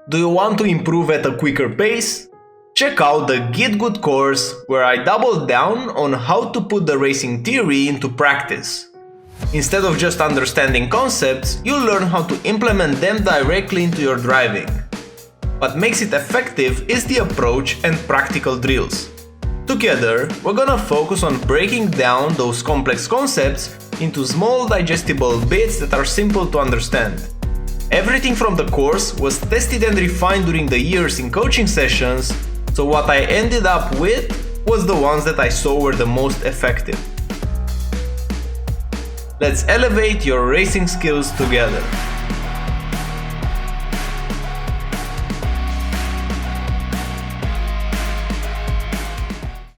Do you want to improve at a quicker pace? Check out the GitGud course where I double down on how to put the racing theory into practice. Instead of just understanding concepts, you'll learn how to implement them directly into your driving. What makes it effective is the approach and practical drills. Together, we're gonna focus on breaking down those complex concepts into small digestible bits that are simple to understand. Everything from the course was tested and refined during the years in coaching sessions, so what I ended up with was the ones that I saw were the most effective. Let's elevate your racing skills together.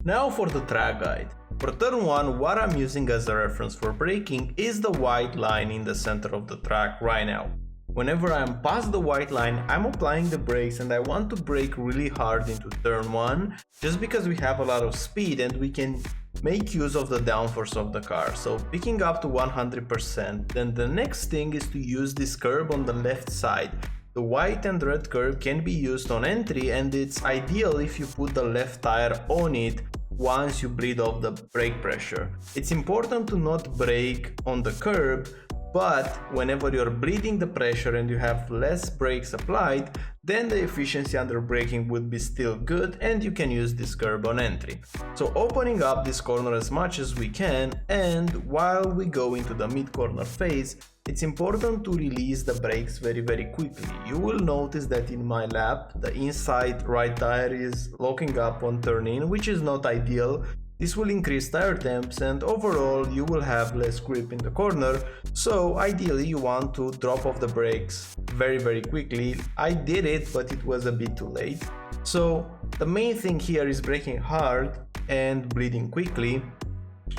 Now for the track guide. For turn 1, what I'm using as a reference for braking is the white line in the center of the track right now. Whenever I'm past the white line, I'm applying the brakes and I want to brake really hard into turn 1 just because we have a lot of speed and we can make use of the downforce of the car. So picking up to 100%, then the next thing is to use this curb on the left side. The white and red curb can be used on entry and it's ideal if you put the left tire on it once you bleed off the brake pressure. It's important to not brake on the curb, but whenever you're bleeding the pressure and you have less brakes applied, then the efficiency under braking would be still good and you can use this curb on entry. So opening up this corner as much as we can, and while we go into the mid-corner phase, it's important to release the brakes very quickly. You will notice that in my lap, the inside right tire is locking up on turn in, which is not ideal. This will increase tire temps and overall you will have less grip in the corner, so ideally you want to drop off the brakes very quickly. I did it, but it was a bit too late. So the main thing here is braking hard and bleeding quickly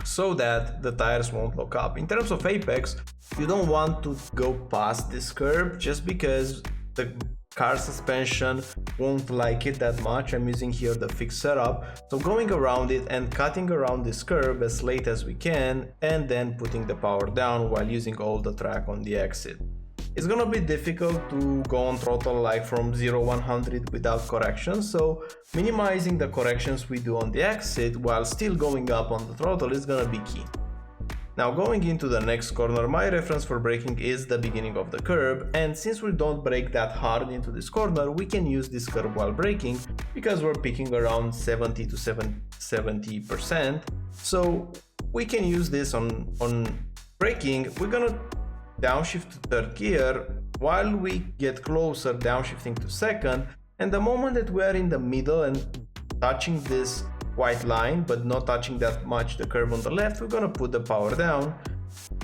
so that the tires won't lock up. In terms of apex, you don't want to go past this curb just because the car suspension won't like it that much. I'm using here the fixed setup, so going around it and cutting around this curb as late as we can and then putting the power down while using all the track on the exit. It's gonna be difficult to go on throttle like from 0-100 without corrections, so minimizing the corrections we do on the exit while still going up on the throttle is gonna be key. Now going into the next corner, my reference for braking is the beginning of the curb, and since we don't brake that hard into this corner, we can use this curb while braking because we're picking around 70 to 70%. So we can use this on braking. We're gonna downshift to third gear while we get closer, downshifting to second, and the moment that we're in the middle and touching this white line but not touching that much the curb on the left, we're gonna put the power down,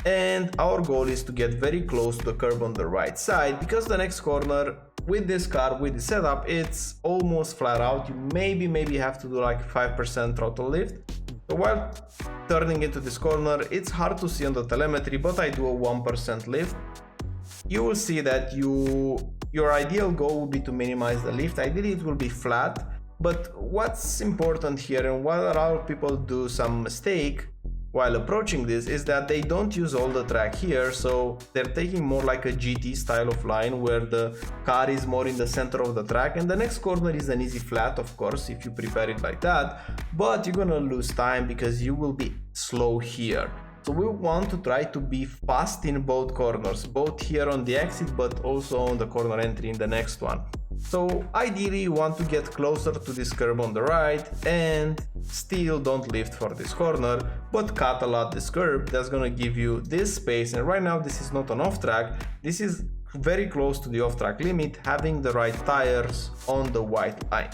and our goal is to get very close to the curb on the right side because the next corner with this car, with the setup, it's almost flat out. You maybe have to do like 5% throttle lift. So while turning into this corner, it's hard to see on the telemetry, but I do a 1% lift. You will see that your ideal goal would be to minimize the lift. Ideally it will be flat. But what's important here, and what a lot of people do some mistake while approaching this, is that they don't use all the track here, so they're taking more like a GT style of line where the car is more in the center of the track and the next corner is an easy flat, of course, if you prepare it like that, but you're gonna lose time because you will be slow here. So we want to try to be fast in both corners, both here on the exit but also on the corner entry in the next one. So ideally you want to get closer to this curb on the right and still don't lift for this corner, but cut a lot this curb. That's gonna give you this space, and right now this is not on off track, this is very close to the off track limit, having the right tires on the white line.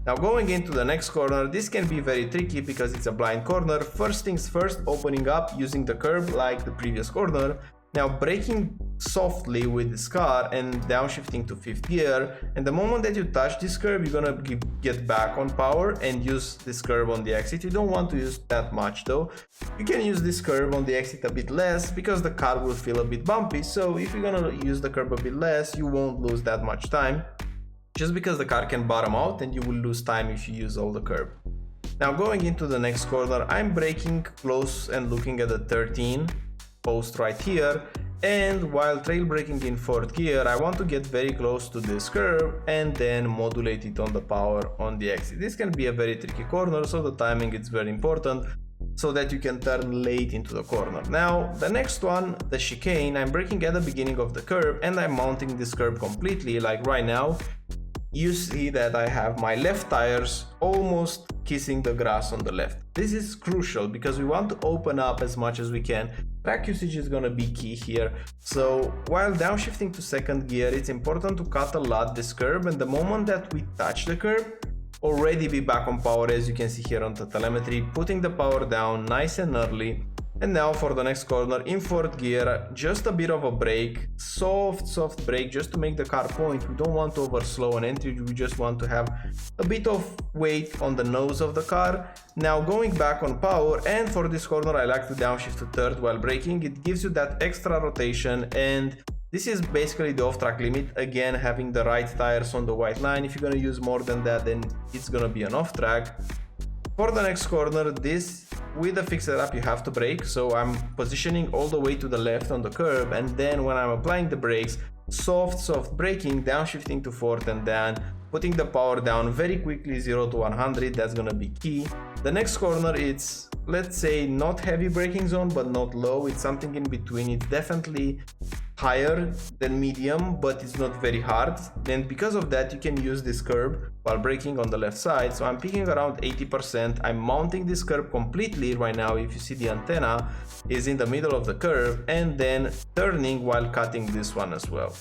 Now going into the next corner, this can be very tricky because it's a blind corner. First things first, opening up using the curb like the previous corner. Now braking softly with this car and downshifting to fifth gear, and the moment that you touch this curb, you're gonna get back on power and use this curb on the exit. You don't want to use that much though. You can use this curb on the exit a bit less because the car will feel a bit bumpy, so if you're gonna use the curb a bit less, you won't lose that much time, just because the car can bottom out and you will lose time if you use all the curb. Now going into the next corner, I'm braking close and looking at the 13 post right here, And while trail braking in 4th gear, I want to get very close to this curve and then modulate it on the power on the exit. This can be a very tricky corner, so the timing is very important so that you can turn late into the corner. Now, the next one, the chicane, I'm braking at the beginning of the curve and I'm mounting this curve completely. Like right now, you see that I have my left tires almost kissing the grass on the left. This is crucial because we want to open up as much as we can. Track usage is gonna be key here. So while downshifting to 2nd gear, it's important to cut a lot this curve, and the moment that we touch the curve, already be back on power, as you can see here on the telemetry, putting the power down nice and early. And now for the next corner in 4th gear, just a bit of a brake, soft brake, just to make the car point. We don't want to overslow an entry, we just want to have a bit of weight on the nose of the car. Now going back on power, and for this corner I like to downshift to 3rd while braking. It gives you that extra rotation, and this is basically the off-track limit. Again, having the right tires on the white line. If you're gonna use more than that, then it's gonna be an off-track. For the next corner, this with the fixed setup you have to brake, so I'm positioning all the way to the left on the curb, and then when I'm applying the brakes, soft braking, downshifting to 4th, and then putting the power down very quickly, 0 to 100. That's gonna be key. The next corner, it's, let's say, not heavy braking zone but not low, it's something in between. It's definitely higher than medium, but it's not very hard. And because of that, you can use this curb while braking on the left side. So I'm picking around 80%. I'm mounting this curb completely right now. If you see, the antenna is in the middle of the curve, and then turning while cutting this one as well.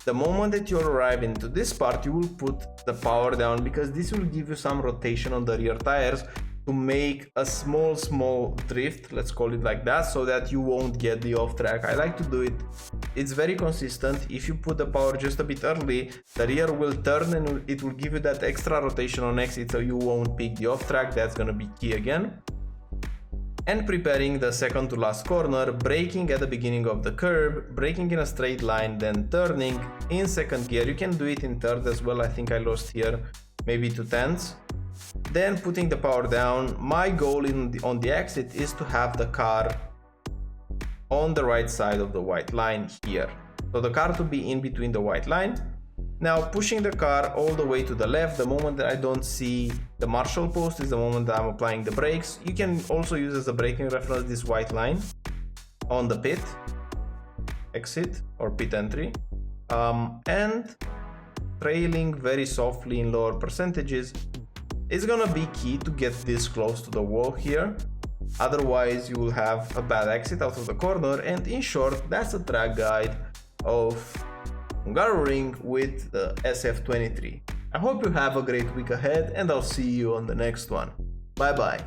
The moment that you arrive into this part, you will put the power down, because this will give you some rotation on the rear tires to make a small drift, let's call it like that, so that you won't get the off track. I like to do it, it's very consistent. If you put the power just a bit early, the rear will turn and it will give you that extra rotation on exit, so you won't pick the off track. That's gonna be key again. And preparing the second to last corner, braking at the beginning of the curve, braking in a straight line, then turning in 2nd gear. You can do it in 3rd as well. I think I lost here maybe 2/10. Then putting the power down. My goal on the exit is to have the car on the right side of the white line here. So the car to be in between the white line. Now pushing the car all the way to the left. The moment that I don't see the marshal post is the moment that I'm applying the brakes. You can also use as a braking reference this white line on the pit exit or pit entry, and trailing very softly in lower percentages. It's gonna be key to get this close to the wall here, otherwise you will have a bad exit out of the corner. And in short, that's a track guide of Hungaroring with the SF23. I hope you have a great week ahead, and I'll see you on the next one. Bye bye.